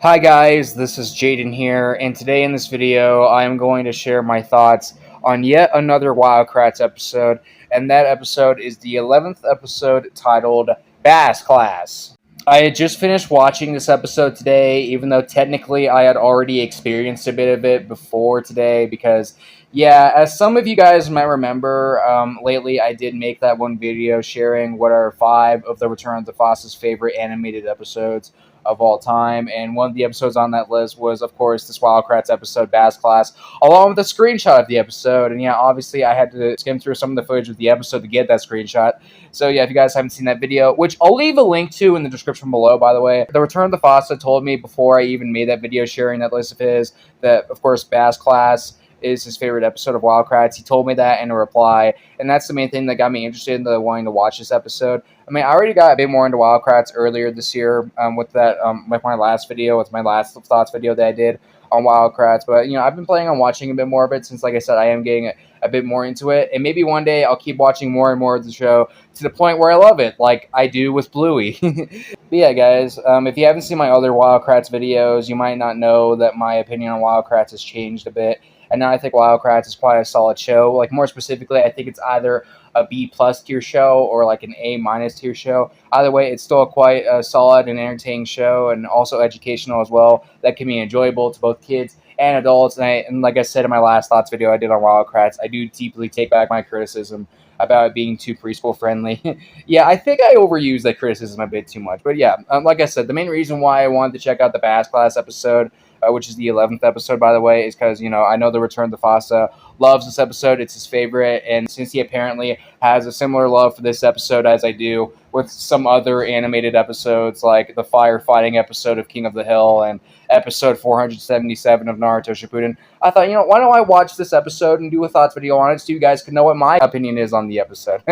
Hi guys, this is Jaden here, and today in this video I am going to share my thoughts on yet another Kratts episode, and that episode is the 11th episode titled Bass Class. I had just finished watching this episode today, even though technically I had already experienced a bit of it before today, because yeah, as some of you guys might remember, lately I did make that one video sharing what are 5 of the Return of the Fossa's favorite animated episodes of all time, and one of the episodes on that list was, of course, this Kratts episode, Bass Class, along with a screenshot of the episode. And yeah, obviously, I had to skim through some of the footage of the episode to get that screenshot. So yeah, if you guys haven't seen that video, which I'll leave a link to in the description below, by the way, the Return of the Fossa told me before I even made that video sharing that list of his that, of course, Bass Class is his favorite episode of Kratts. He told me that in a reply, and that's the main thing that got me interested in wanting to watch this episode. I mean, I already got a bit more into Kratts earlier this year with my last video, with my last thoughts video that I did on Kratts. But I've been planning on watching a bit more of it since, like I said, I am getting a bit more into it, and maybe one day I'll keep watching more and more of the show to the point where I love it, like I do with Bluey. But yeah, guys, if you haven't seen my other Kratts videos, you might not know that my opinion on Kratts has changed a bit. And now I think Kratts is quite a solid show. Like, more specifically, I think it's either a B+ tier show or like an A- tier show. Either way, it's still quite a solid and entertaining show, and also educational as well. That can be enjoyable to both kids and adults. And like I said in my last thoughts video I did on Kratts, I do deeply take back my criticism about it being too preschool friendly. Yeah, I think I overused that criticism a bit too much. But yeah, like I said, the main reason why I wanted to check out the Bass Class episode, which is the 11th episode, by the way, is because, I know the Return of the Fossa loves this episode. It's his favorite. And since he apparently has a similar love for this episode as I do with some other animated episodes, like the firefighting episode of King of the Hill and episode 477 of Naruto Shippuden, I thought, why don't I watch this episode and do a thoughts video on it so you guys can know what my opinion is on the episode.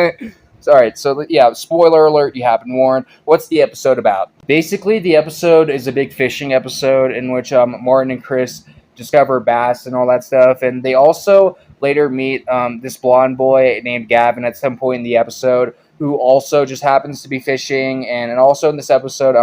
Alright, so yeah, spoiler alert, you have been warned. What's the episode about? Basically, the episode is a big fishing episode in which Martin and Chris discover bass and all that stuff, and they also later meet this blonde boy named Gavin at some point in the episode, who also just happens to be fishing. And also in this episode,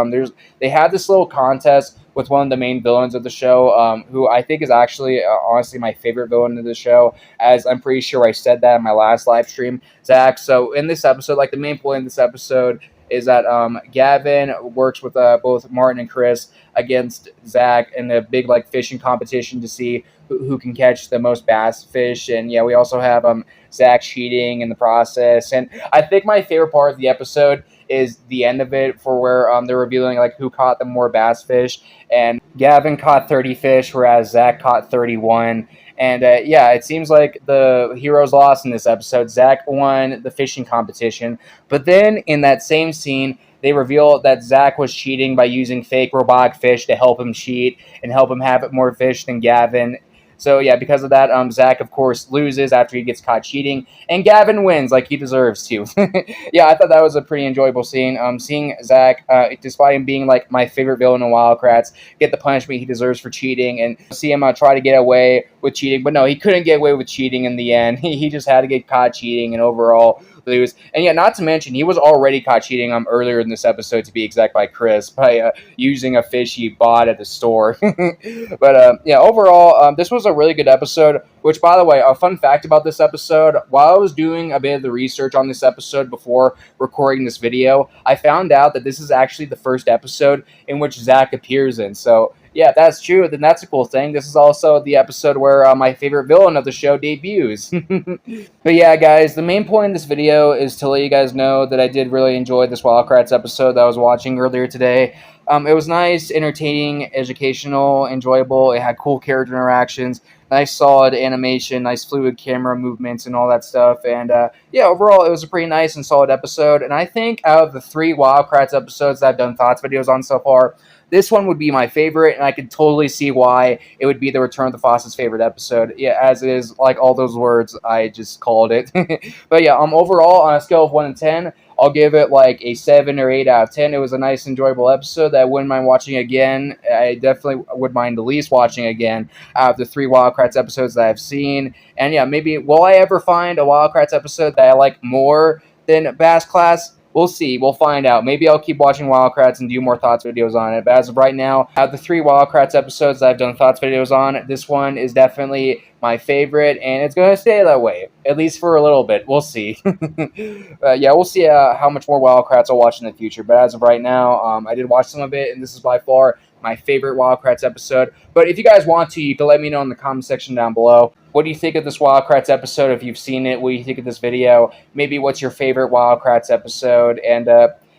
they have this little contest with one of the main villains of the show, who I think is actually, honestly, my favorite villain of the show, as I'm pretty sure I said that in my last live stream, Zach. So in this episode, like, the main point in this episode is that Gavin works with both Martin and Chris against Zach in a big, like, fishing competition to see who can catch the most bass fish. And yeah, we also have Zach cheating in the process. And I think my favorite part of the episode is the end of it, for where they're revealing like who caught the more bass fish. And Gavin caught 30 fish, whereas Zach caught 31. And yeah, it seems like the heroes lost in this episode. Zach won the fishing competition, but then in that same scene, they reveal that Zach was cheating by using fake robotic fish to help him cheat and help him have more fish than Gavin. So yeah, because of that, Zach, of course, loses after he gets caught cheating, and Gavin wins like he deserves to. Yeah, I thought that was a pretty enjoyable scene. Seeing Zach, despite him being like my favorite villain in Kratts, get the punishment he deserves for cheating, and see him try to get away with cheating, but no, he couldn't get away with cheating in the end. He just had to get caught cheating, and overall lose. And yeah, not to mention, he was already caught cheating earlier in this episode, to be exact, by Chris, by using a fish he bought at the store. But yeah, overall, this was a really good episode, which, by the way, a fun fact about this episode, while I was doing a bit of the research on this episode before recording this video, I found out that this is actually the first episode in which Zach appears in. So yeah, if that's true, then that's a cool thing. This is also the episode where my favorite villain of the show debuts. But yeah, guys, the main point in this video is to let you guys know that I did really enjoy this Kratts episode that I was watching earlier today. It was nice, entertaining, educational, enjoyable. It had cool character interactions, nice solid animation, nice fluid camera movements, and all that stuff. And yeah, overall, it was a pretty nice and solid episode. And I think out of the 3 Kratts episodes that I've done thoughts videos on so far, this one would be my favorite, and I could totally see why it would be the Return of the Fossa's favorite episode. Yeah, as it is, like all those words I just called it. But yeah, overall, on a scale of 1 to 10, I'll give it like a 7 or 8 out of 10. It was a nice, enjoyable episode that I wouldn't mind watching again. I definitely would mind at least watching again out of the 3 Kratts episodes that I've seen. And yeah, maybe will I ever find a Kratts episode that I like more than Bass Class? we'll see. We'll find out. Maybe I'll keep watching Wild Kratts and do more thoughts videos on it. But as of right now, out of the 3 Wild Kratts episodes I've done thoughts videos on, this one is definitely my favorite, and it's going to stay that way, at least for a little bit. We'll see. Yeah, we'll see how much more Wild Kratts I'll watch in the future. But as of right now, I did watch some of it, and this is by far my favorite Wild Kratts episode. But if you guys want to, you can let me know in the comment section down below. What do you think of this Wild Kratts episode? If you've seen it, what do you think of this video? Maybe what's your favorite Wild Kratts episode? And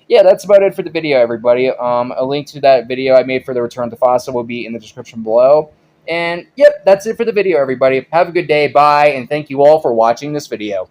yeah, that's about it for the video, everybody. A link to that video I made for the Return to Fossa will be in the description below. And yep, that's it for the video, everybody. Have a good day, bye, and thank you all for watching this video.